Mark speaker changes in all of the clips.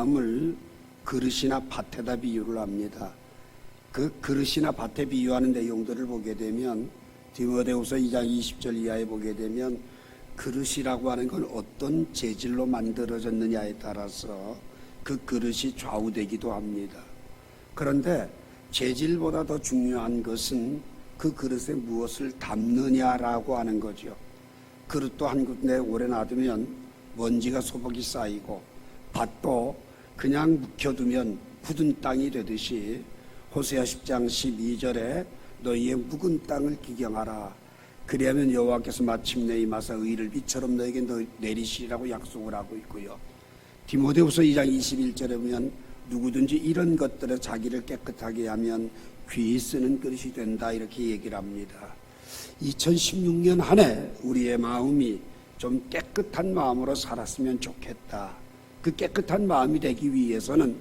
Speaker 1: 마음을 그릇이나 밭에다 비유를 합니다. 그 그릇이나 밭에 비유하는 내용들을 보게 되면 디모데후서 2장 20절 이하에 보게 되면 그릇이라고 하는 건 어떤 재질로 만들어졌느냐에 따라서 그 그릇이 좌우되기도 합니다. 그런데 재질보다 더 중요한 것은 그 그릇에 무엇을 담느냐라고 하는 거죠. 그릇도 한 군데 오래 놔두면 먼지가 소복이 쌓이고 밭도 그냥 묵혀두면 굳은 땅이 되듯이 호세아 10장 12절에 너희의 묵은 땅을 기경하라. 그리하면 여호와께서 마침내 임하사 의를 비처럼 너에게 내리시리라고 약속을 하고 있고요. 디모데후서 2장 21절에 보면 누구든지 이런 것들에 자기를 깨끗하게 하면 귀히 쓰는 그릇이 된다 이렇게 얘기를 합니다. 2016년 한 해 우리의 마음이 좀 깨끗한 마음으로 살았으면 좋겠다. 그 깨끗한 마음이 되기 위해서는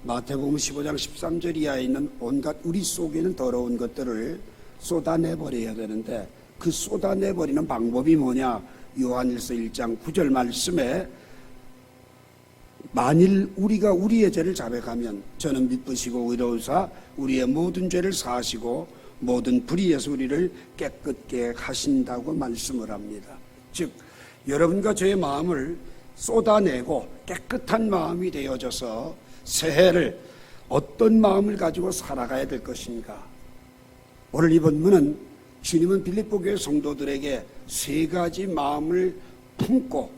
Speaker 1: 마태복음 15장 13절 이하에 있는 온갖 우리 속에 있는 더러운 것들을 쏟아내버려야 되는데 그 쏟아내버리는 방법이 뭐냐? 요한일서 1장 9절 말씀에 만일 우리가 우리의 죄를 자백하면 저는 미쁘시고 의로우사 우리의 모든 죄를 사하시고 모든 불의에서 우리를 깨끗게 하신다고 말씀을 합니다. 즉 여러분과 저의 마음을 쏟아내고 깨끗한 마음이 되어져서 새해를 어떤 마음을 가지고 살아가야 될 것인가. 오늘 이 본문은 주님은 빌립보 교회 성도들에게 세 가지 마음을 품고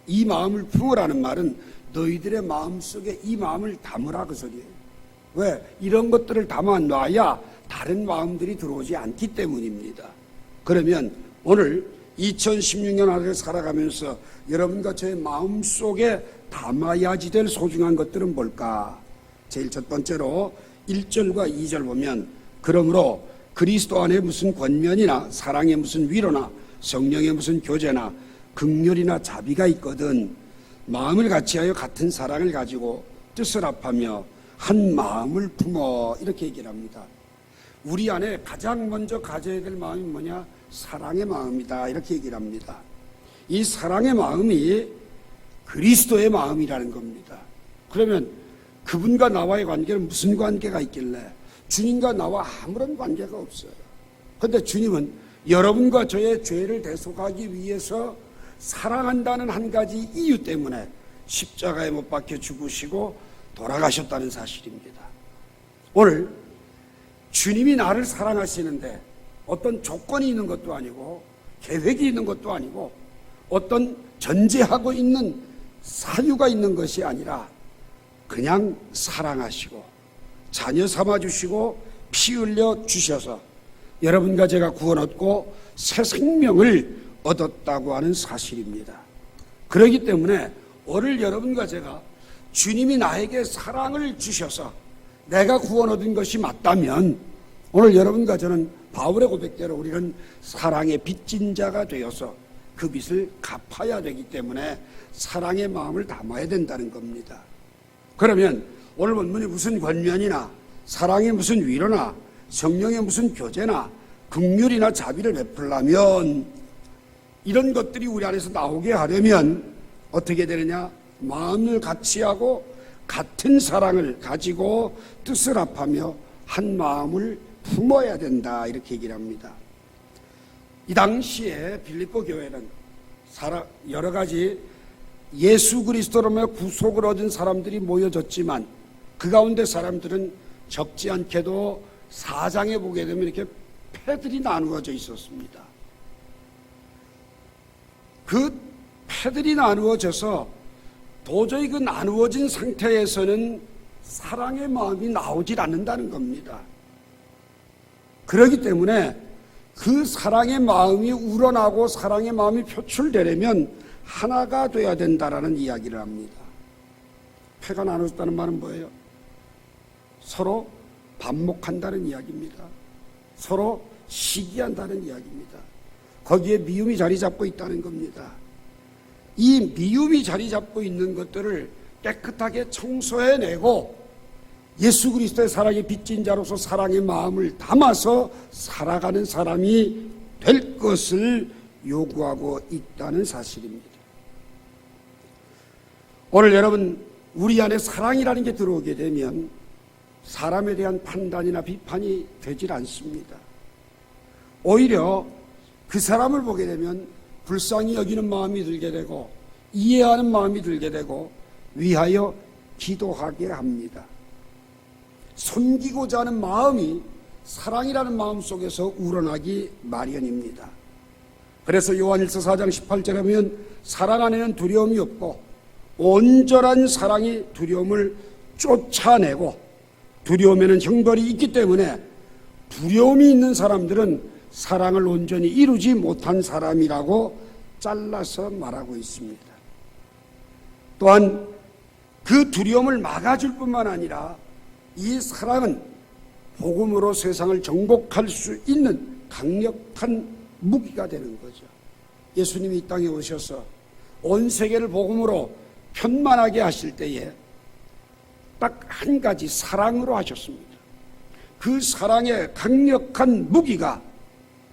Speaker 1: 이 마음을 품으라는 말은 너희들의 마음속에 이 마음을 담으라 그 소리예요. 왜? 이런 것들을 담아놔야 다른 마음들이 들어오지 않기 때문입니다. 그러면 오늘 2016년 한 해를 살아가면서 여러분과 저의 마음속에 담아야지 될 소중한 것들은 뭘까? 제일 첫 번째로 1절과 2절 보면 그러므로 그리스도 안에 무슨 권면이나 사랑에 무슨 위로나 성령의 무슨 교제나 긍휼이나 자비가 있거든 마음을 같이하여 같은 사랑을 가지고 뜻을 합하며 한 마음을 품어 이렇게 얘기를 합니다. 우리 안에 가장 먼저 가져야 될 마음이 뭐냐? 사랑의 마음이다 이렇게 얘기를 합니다. 이 사랑의 마음이 그리스도의 마음이라는 겁니다. 그러면 그분과 나와의 관계는 무슨 관계가 있길래? 주님과 나와 아무런 관계가 없어요. 그런데 주님은 여러분과 저의 죄를 대속하기 위해서 사랑한다는 한 가지 이유 때문에 십자가에 못 박혀 죽으시고 돌아가셨다는 사실입니다. 오늘 주님이 나를 사랑하시는데 어떤 조건이 있는 것도 아니고 계획이 있는 것도 아니고 어떤 전제하고 있는 사유가 있는 것이 아니라 그냥 사랑하시고 자녀 삼아주시고 피 흘려 주셔서 여러분과 제가 구원 얻고 새 생명을 얻었다고 하는 사실입니다. 그렇기 때문에 오늘 여러분과 제가 주님이 나에게 사랑을 주셔서 내가 구원 얻은 것이 맞다면 오늘 여러분과 저는 바울의 고백대로 우리는 사랑의 빚진 자가 되어서 그 빚을 갚아야 되기 때문에 사랑의 마음을 담아야 된다는 겁니다. 그러면 오늘 본문이 무슨 권면이나 사랑의 무슨 위로나 성령의 무슨 교제나 긍휼이나 자비를 베풀려면 이런 것들이 우리 안에서 나오게 하려면 어떻게 되느냐? 마음을 같이하고 같은 사랑을 가지고 뜻을 합하며 한 마음을 품어야 된다 이렇게 얘기를 합니다. 이 당시에 빌립보 교회는 여러 가지 예수 그리스도로 구속을 얻은 사람들이 모여졌지만 그 가운데 사람들은 적지 않게도 4장에 보게 되면 이렇게 패들이 나누어져 있었습니다. 그 패들이 나누어져서 도저히 그 나누어진 상태에서는 사랑의 마음이 나오질 않는다는 겁니다. 그렇기 때문에 그 사랑의 마음이 우러나고 사랑의 마음이 표출되려면 하나가 돼야 된다라는 이야기를 합니다. 패가 나눠졌다는 말은 뭐예요? 서로 반목한다는 이야기입니다. 서로 시기한다는 이야기입니다. 거기에 미움이 자리 잡고 있다는 겁니다. 이 미움이 자리 잡고 있는 것들을 깨끗하게 청소해내고 예수 그리스도의 사랑의 빚진 자로서 사랑의 마음을 담아서 살아가는 사람이 될 것을 요구하고 있다는 사실입니다. 오늘 여러분 우리 안에 사랑이라는 게 들어오게 되면 사람에 대한 판단이나 비판이 되질 않습니다. 오히려 그 사람을 보게 되면 불쌍히 여기는 마음이 들게 되고 이해하는 마음이 들게 되고 위하여 기도하게 합니다. 섬기고자 하는 마음이 사랑이라는 마음 속에서 우러나기 마련입니다. 그래서 요한일서 4장 18절에 보면 사랑 안에는 두려움이 없고 온전한 사랑이 두려움을 쫓아내고 두려움에는 형벌이 있기 때문에 두려움이 있는 사람들은 사랑을 온전히 이루지 못한 사람이라고 잘라서 말하고 있습니다. 또한 그 두려움을 막아줄 뿐만 아니라 이 사랑은 복음으로 세상을 정복할 수 있는 강력한 무기가 되는 거죠. 예수님이 이 땅에 오셔서 온 세계를 복음으로 편만하게 하실 때에 딱 한 가지 사랑으로 하셨습니다. 그 사랑의 강력한 무기가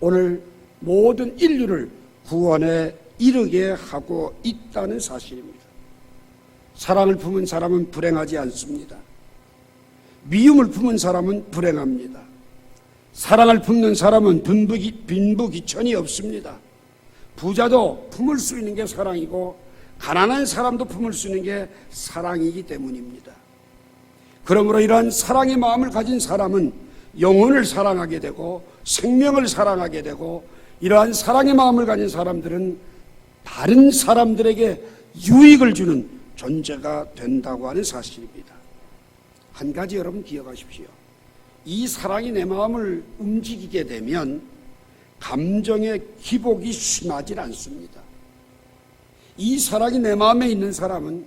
Speaker 1: 오늘 모든 인류를 구원에 이르게 하고 있다는 사실입니다. 사랑을 품은 사람은 불행하지 않습니다. 미움을 품은 사람은 불행합니다. 사랑을 품는 사람은 빈부귀천이 없습니다. 부자도 품을 수 있는 게 사랑이고 가난한 사람도 품을 수 있는 게 사랑이기 때문입니다. 그러므로 이러한 사랑의 마음을 가진 사람은 영혼을 사랑하게 되고 생명을 사랑하게 되고 이러한 사랑의 마음을 가진 사람들은 다른 사람들에게 유익을 주는 존재가 된다고 하는 사실입니다. 한 가지 여러분 기억하십시오. 이 사랑이 내 마음을 움직이게 되면 감정의 기복이 심하지 않습니다. 이 사랑이 내 마음에 있는 사람은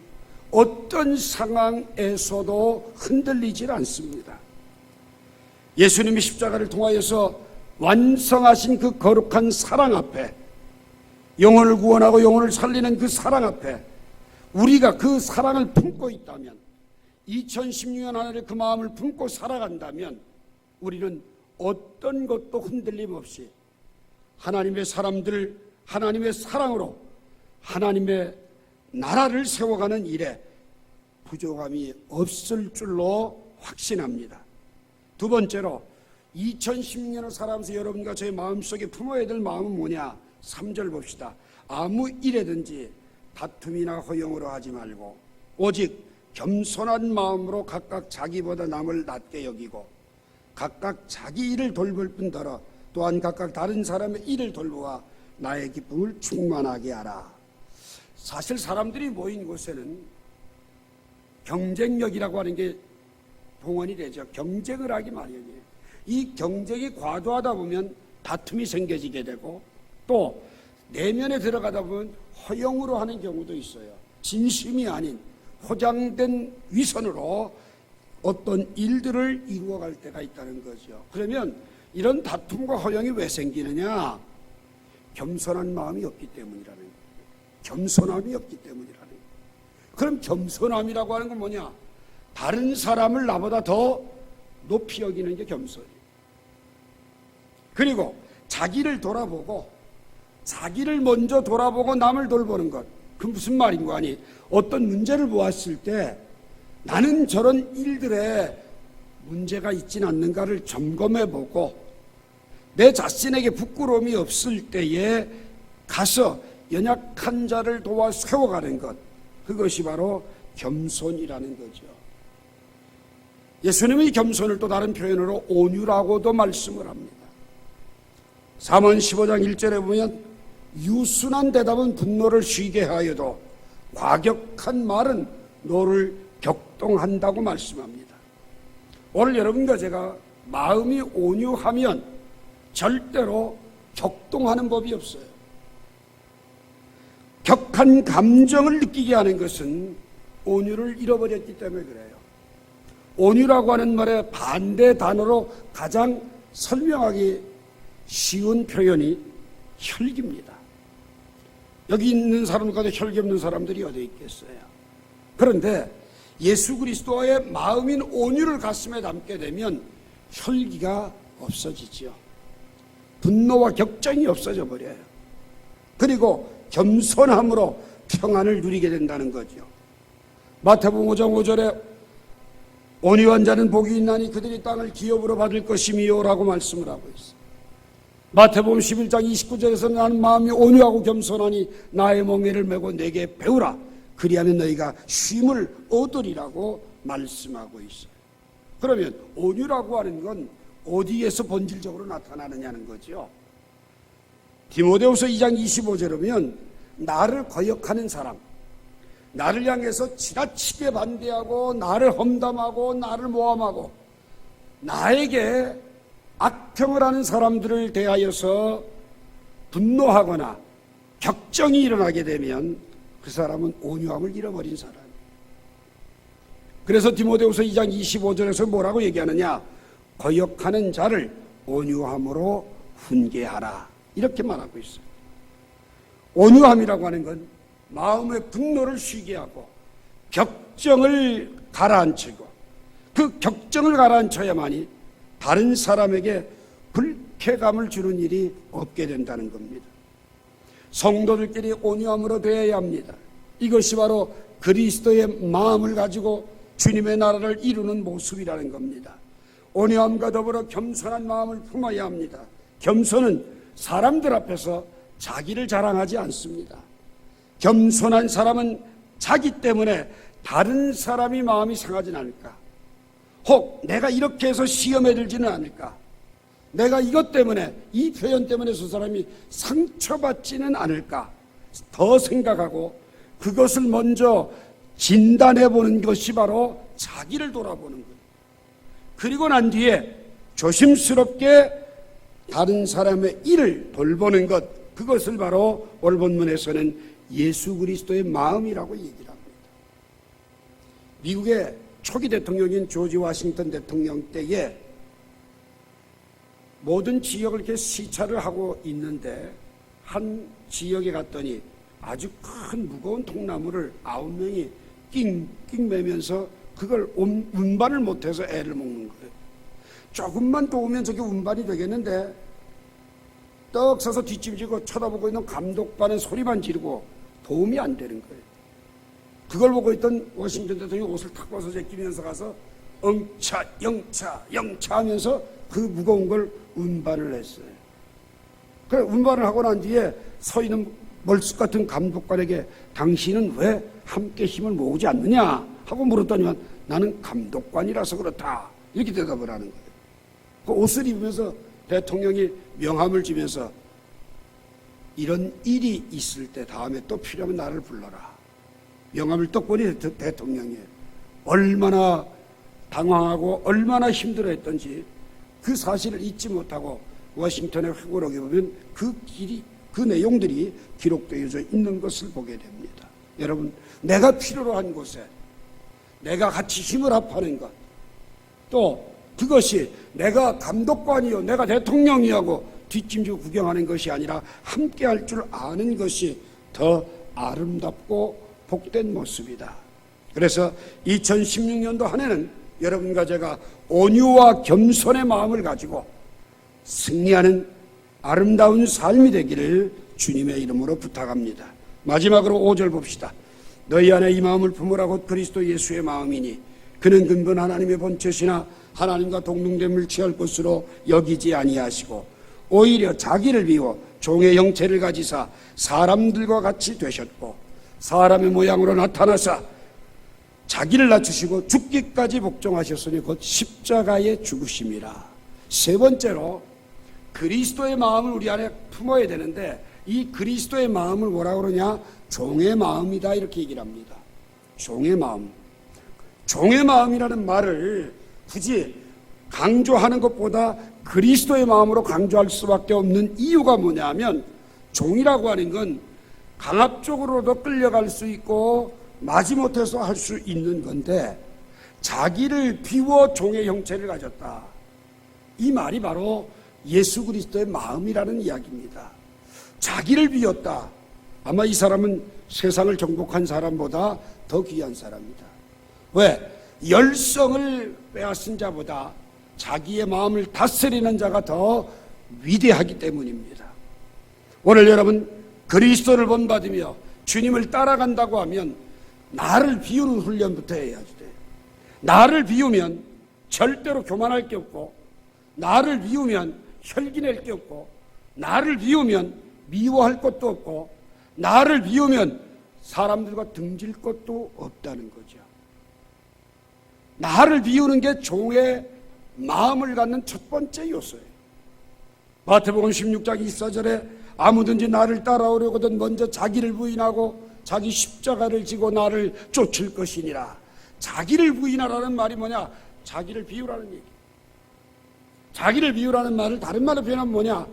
Speaker 1: 어떤 상황에서도 흔들리질 않습니다. 예수님이 십자가를 통하여서 완성하신 그 거룩한 사랑 앞에, 영혼을 구원하고 영혼을 살리는 그 사랑 앞에 우리가 그 사랑을 품고 있다면, 2016년 하늘에 그 마음을 품고 살아간다면 우리는 어떤 것도 흔들림 없이 하나님의 사람들, 하나님의 사랑으로 하나님의 나라를 세워가는 일에 부족함이 없을 줄로 확신합니다. 두 번째로 2016년을 살아가면서 여러분과 저의 마음속에 품어야 될 마음은 뭐냐? 3절 봅시다. 아무 일에든지 다툼이나 허용으로 하지 말고 오직 겸손한 마음으로 각각 자기보다 남을 낮게 여기고 각각 자기 일을 돌볼 뿐더러 또한 각각 다른 사람의 일을 돌보아 나의 기쁨을 충만하게 하라. 사실 사람들이 모인 곳에는 경쟁력이라고 하는 게 봉헌이 되죠. 경쟁을 하기 마련이에요. 이 경쟁이 과도하다 보면 다툼이 생겨지게 되고 또 내면에 들어가다 보면 허용으로 하는 경우도 있어요. 진심이 아닌 포장된 위선으로 어떤 일들을 이루어갈 때가 있다는 거죠. 그러면 이런 다툼과 허용이 왜 생기느냐? 겸손한 마음이 없기 때문이라는 거예요. 겸손함이 없기 때문이라는 거예요. 그럼 겸손함이라고 하는 건 뭐냐? 다른 사람을 나보다 더 높이 여기는 게 겸손이에요. 그리고 자기를 돌아보고 자기를 먼저 돌아보고 남을 돌보는 것. 그 무슨 말인고 하니 어떤 문제를 보았을 때 나는 저런 일들에 문제가 있지는 않는가를 점검해보고 내 자신에게 부끄러움이 없을 때에 가서 연약한 자를 도와 세워가는 것, 그것이 바로 겸손이라는 거죠. 예수님이 겸손을 또 다른 표현으로 온유라고도 말씀을 합니다. 잠언 15장 1절에 보면 유순한 대답은 분노를 쉬게 하여도 과격한 말은 너를 격동한다고 말씀합니다. 오늘 여러분과 제가 마음이 온유하면 절대로 격동하는 법이 없어요. 격한 감정을 느끼게 하는 것은 온유를 잃어버렸기 때문에 그래요. 온유라고 하는 말의 반대 단어로 가장 설명하기 쉬운 표현이 혈기입니다. 여기 있는 사람 가운데 혈기 없는 사람들이 어디 있겠어요? 그런데 예수 그리스도의 마음인 온유를 가슴에 담게 되면 혈기가 없어지죠. 분노와 격정이 없어져 버려요. 그리고 겸손함으로 평안을 누리게 된다는 거죠. 마태복음 5장 5절에 온유한 자는 복이 있나니 그들이 땅을 기업으로 받을 것이미요 라고 말씀을 하고 있어요. 마태복음 11장 29절에서 나는 마음이 온유하고 겸손하니 나의 멍에를 메고 내게 배우라 그리하면 너희가 쉼을 얻으리라고 말씀하고 있어요. 그러면 온유라고 하는 건 어디에서 본질적으로 나타나느냐는 거죠. 디모데후서 2장 25절에 보면 나를 거역하는 사람, 나를 향해서 지나치게 반대하고 나를 험담하고 나를 모함하고 나에게 악평을 하는 사람들을 대하여서 분노하거나 격정이 일어나게 되면 그 사람은 온유함을 잃어버린 사람이에요. 그래서 디모데후서 2장 25절에서 뭐라고 얘기하느냐? 거역하는 자를 온유함으로 훈계하라 이렇게 말하고 있어요. 온유함이라고 하는 건 마음의 분노를 쉬게 하고 격정을 가라앉히고 그 격정을 가라앉혀야만이 다른 사람에게 불쾌감을 주는 일이 없게 된다는 겁니다. 성도들끼리 온유함으로 대해야 합니다. 이것이 바로 그리스도의 마음을 가지고 주님의 나라를 이루는 모습이라는 겁니다. 온유함과 더불어 겸손한 마음을 품어야 합니다. 겸손은 사람들 앞에서 자기를 자랑하지 않습니다. 겸손한 사람은 자기 때문에 다른 사람이 마음이 상하진 않을까? 혹 내가 이렇게 해서 시험에 들지는 않을까? 내가 이것 때문에 이 표현 때문에 저 사람이 상처받지는 않을까? 더 생각하고 그것을 먼저 진단해 보는 것이 바로 자기를 돌아보는 거예요. 그리고 난 뒤에 조심스럽게 다른 사람의 일을 돌보는 것, 그것을 바로 오늘 본문에서는 예수 그리스도의 마음이라고 얘기를 합니다. 미국의 초기 대통령인 조지 워싱턴 대통령 때에 모든 지역을 이렇게 시찰을 하고 있는데 한 지역에 갔더니 아주 큰 무거운 통나무를 9명이 낑낑 매면서 그걸 운반을 못해서 애를 먹는 거예요. 조금만 더 오면 저게 운반이 되겠는데 떡 서서 뒷짐지고 쳐다보고 있는 감독관은 소리만 지르고 도움이 안 되는 거예요. 그걸 보고 있던 워싱턴 대통령이 옷을 탁 벗어 제끼면서 가서 영차 하면서 그 무거운 걸 운반을 했어요. 그래 운반을 하고 난 뒤에 서 있는 멀쑥 같은 감독관에게 당신은 왜 함께 힘을 모으지 않느냐 하고 물었더니만 나는 감독관이라서 그렇다 이렇게 대답을 하는 거예요. 그 옷을 입으면서 대통령이 명함을 주면서 이런 일이 있을 때 다음에 또 필요하면 나를 불러라. 명함을 딱 보니 대통령이 얼마나 당황하고 얼마나 힘들어했던지 그 사실을 잊지 못하고 워싱턴의 회고록에 보면 그 내용들이 기록되어져 있는 것을 보게 됩니다. 여러분, 내가 필요로 한 곳에 내가 같이 힘을 합하는 것, 또 그것이 내가 감독관이요 내가 대통령이하고 뒷짐지고 구경하는 것이 아니라 함께 할 줄 아는 것이 더 아름답고 복된 모습이다. 그래서 2016년도 한 해는 여러분과 제가 온유와 겸손의 마음을 가지고 승리하는 아름다운 삶이 되기를 주님의 이름으로 부탁합니다. 마지막으로 5절 봅시다. 너희 안에 이 마음을 품으라고 그리스도 예수의 마음이니 그는 근본 하나님의 본체시나 하나님과 동등됨을 취할 것으로 여기지 아니하시고 오히려 자기를 비워 종의 형체를 가지사 사람들과 같이 되셨고 사람의 모양으로 나타나사 자기를 낮추시고 죽기까지 복종하셨으니 곧 십자가에 죽으심이라. 세 번째로 그리스도의 마음을 우리 안에 품어야 되는데 이 그리스도의 마음을 뭐라고 그러냐? 종의 마음이다 이렇게 얘기를 합니다. 종의 마음. 종의 마음이라는 말을 굳이 강조하는 것보다 그리스도의 마음으로 강조할 수밖에 없는 이유가 뭐냐면 종이라고 하는 건 강압적으로도 끌려갈 수 있고 마지못해서 할 수 있는 건데 자기를 비워 종의 형체를 가졌다. 이 말이 바로 예수 그리스도의 마음이라는 이야기입니다. 자기를 비웠다. 아마 이 사람은 세상을 정복한 사람보다 더 귀한 사람이다. 왜? 열성을 빼앗은 자보다 자기의 마음을 다스리는 자가 더 위대하기 때문입니다. 오늘 여러분 그리스도를 본받으며 주님을 따라간다고 하면 나를 비우는 훈련부터 해야지 돼. 나를 비우면 절대로 교만할 게 없고, 나를 비우면 혈기낼 게 없고, 나를 비우면 미워할 것도 없고, 나를 비우면 사람들과 등질 것도 없다는 거죠. 나를 비우는 게 종의 마음을 갖는 첫 번째 요소예요. 마태복음 16장 24절에 아무든지 나를 따라오려거든 먼저 자기를 부인하고 자기 십자가를 지고 나를 쫓을 것이니라. 자기를 부인하라는 말이 뭐냐? 자기를 비우라는 얘기. 자기를 비우라는 말을 다른 말로 표현하면 뭐냐?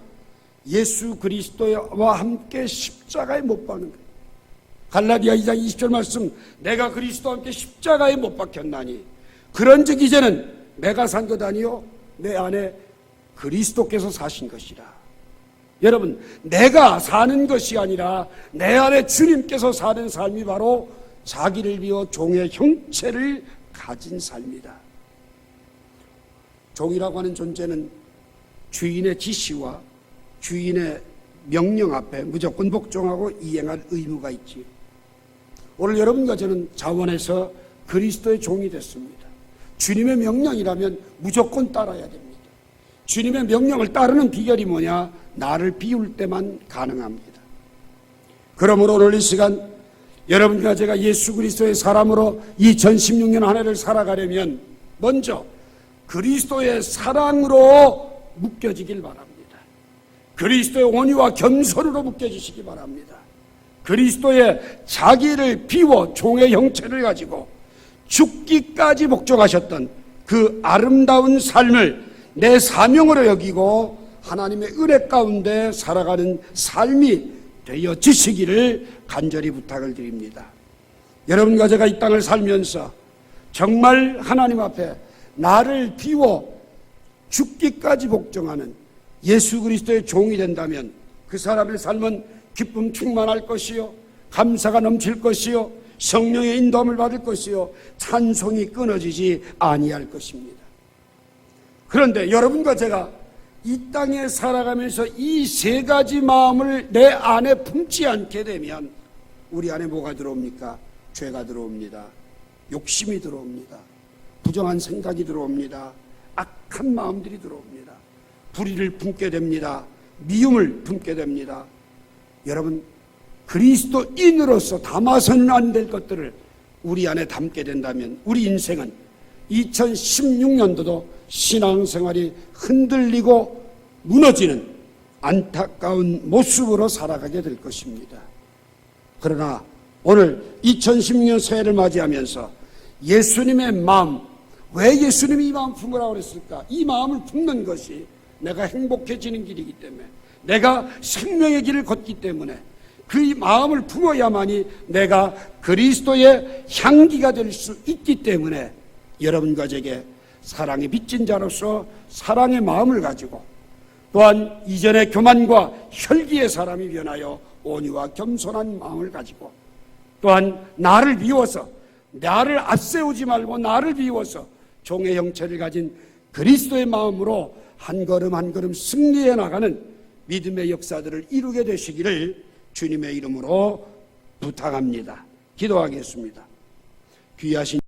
Speaker 1: 예수 그리스도와 함께 십자가에 못 박는 거예요. 갈라디아 2장 20절 말씀, 내가 그리스도와 함께 십자가에 못 박혔나니 그런즉 이제는 내가 산 것 아니요 내 안에 그리스도께서 사신 것이라. 여러분, 내가 사는 것이 아니라 내 안에 주님께서 사는 삶이 바로 자기를 비워 종의 형체를 가진 삶이다. 종이라고 하는 존재는 주인의 지시와 주인의 명령 앞에 무조건 복종하고 이행할 의무가 있지. 오늘 여러분과 저는 자원해서 그리스도의 종이 됐습니다. 주님의 명령이라면 무조건 따라야 됩니다. 주님의 명령을 따르는 비결이 뭐냐? 나를 비울 때만 가능합니다. 그러므로 오늘 이 시간 여러분과 제가 예수 그리스도의 사람으로 2016년 한 해를 살아가려면 먼저 그리스도의 사랑으로 묶여지길 바랍니다. 그리스도의 온유와 겸손으로 묶여지시기 바랍니다. 그리스도의 자기를 비워 종의 형체를 가지고 죽기까지 복종하셨던 그 아름다운 삶을 내 사명으로 여기고 하나님의 은혜 가운데 살아가는 삶이 되어지시기를 간절히 부탁을 드립니다. 여러분과 제가 이 땅을 살면서 정말 하나님 앞에 나를 비워 죽기까지 복종하는 예수 그리스도의 종이 된다면 그 사람의 삶은 기쁨 충만할 것이요, 감사가 넘칠 것이요, 성령의 인도함을 받을 것이요, 찬송이 끊어지지 아니할 것입니다. 그런데 여러분과 제가 이 땅에 살아가면서 이 세 가지 마음을 내 안에 품지 않게 되면 우리 안에 뭐가 들어옵니까? 죄가 들어옵니다. 욕심이 들어옵니다. 부정한 생각이 들어옵니다. 악한 마음들이 들어옵니다. 불의를 품게 됩니다. 미움을 품게 됩니다. 여러분, 그리스도인으로서 담아서는 안 될 것들을 우리 안에 담게 된다면 우리 인생은 2016년도도 신앙생활이 흔들리고 무너지는 안타까운 모습으로 살아가게 될 것입니다. 그러나 오늘 2016년 새해를 맞이하면서 예수님의 마음, 왜 예수님이 이 마음 품으라고 그랬을까? 이 마음을 품는 것이 내가 행복해지는 길이기 때문에, 내가 생명의 길을 걷기 때문에 그 마음을 품어야만이 내가 그리스도의 향기가 될 수 있기 때문에 여러분과 제게 사랑의 빚진 자로서 사랑의 마음을 가지고 또한 이전의 교만과 혈기의 사람이 변하여 온유와 겸손한 마음을 가지고 또한 나를 비워서, 나를 앞세우지 말고 나를 비워서 종의 형체를 가진 그리스도의 마음으로 한 걸음 한 걸음 승리해 나가는 믿음의 역사들을 이루게 되시기를 주님의 이름으로 부탁합니다. 기도하겠습니다. 귀하신